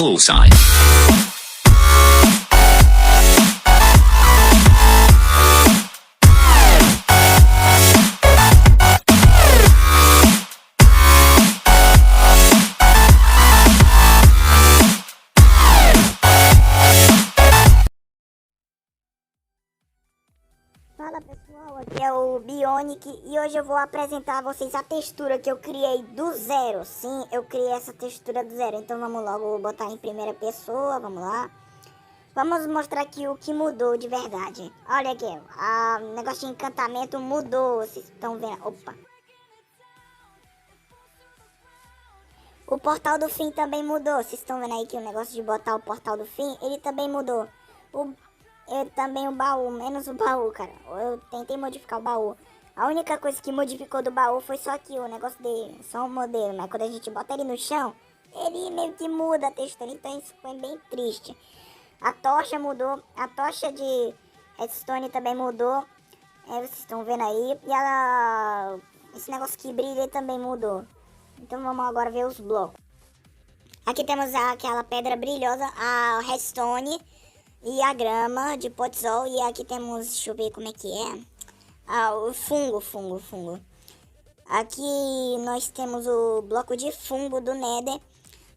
Bullseye. Fala pessoal, aqui é o Bionic e hoje eu vou apresentar a vocês a textura que eu criei do zero. Sim, eu criei essa textura do zero, então vamos logo botar em primeira pessoa, vamos lá. Vamos mostrar aqui o que mudou de verdade. Olha aqui, o negócio de encantamento mudou, vocês estão vendo, opa. O portal do fim também mudou, vocês estão vendo aí que o negócio de botar o portal do fim, ele também mudou. Também o baú, menos o baú, cara. Eu tentei modificar o baú. A única coisa que modificou do baú foi só aqui, o negócio dele, só o modelo. Mas quando a gente bota ele no chão, ele meio que muda a textura, então isso foi bem triste. A tocha mudou, a tocha de redstone também mudou. Vocês estão vendo aí. E esse negócio que brilha também mudou. Então vamos agora ver os blocos. Aqui temos aquela pedra brilhosa, a redstone e a grama de podzol. E aqui temos, deixa eu ver como é que é, o fungo. Aqui nós temos o bloco de fungo do Nether,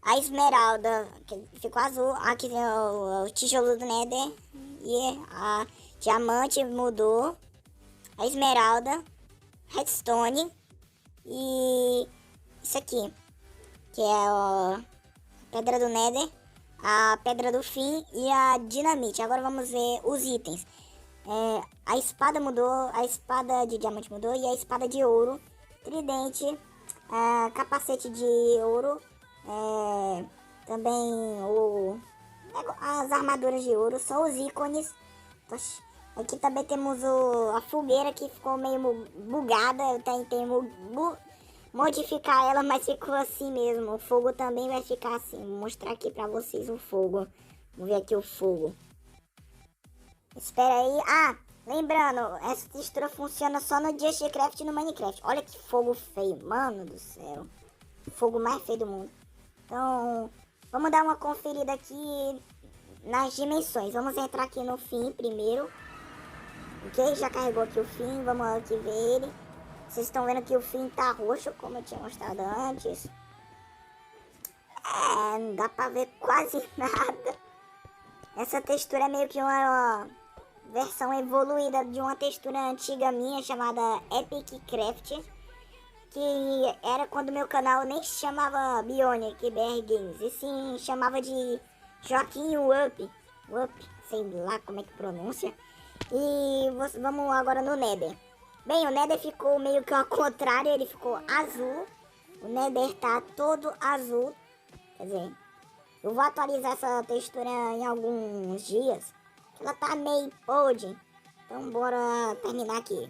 a esmeralda, que ficou azul. Aqui tem o tijolo do Nether e a diamante mudou, a esmeralda, redstone e isso aqui, que é a pedra do Nether, a pedra do fim e a dinamite. Agora vamos ver os itens. A espada mudou, a espada de diamante mudou e a espada de ouro, tridente, capacete de ouro, também as armaduras de ouro, são os ícones. Aqui também temos a fogueira que ficou meio bugada, eu tentei modificar ela, mas ficou assim mesmo. O fogo também vai ficar assim. Vou mostrar aqui pra vocês o fogo. Vamos ver aqui o fogo. Espera aí. Lembrando, essa textura funciona só no JustCraft e no Minecraft. Olha que fogo feio, mano do céu. O fogo mais feio do mundo. Então, vamos dar uma conferida aqui nas dimensões. Vamos entrar aqui no fim primeiro. Ok? Já carregou aqui o fim. Vamos aqui ver ele. Vocês estão vendo que o fim tá roxo, como eu tinha mostrado antes. Não dá pra ver quase nada. Essa textura é meio que uma versão evoluída de uma textura antiga minha chamada Epic Craft, que era quando meu canal nem se chamava Bionic BR Games, e sim chamava de Joaquim Up, sei lá como é que pronuncia. E vamos agora no Nether. Bem, o Nether ficou meio que ao contrário, ele ficou azul. O Nether tá todo azul. Quer dizer, eu vou atualizar essa textura em alguns dias. Ela tá meio podre. Então bora terminar aqui.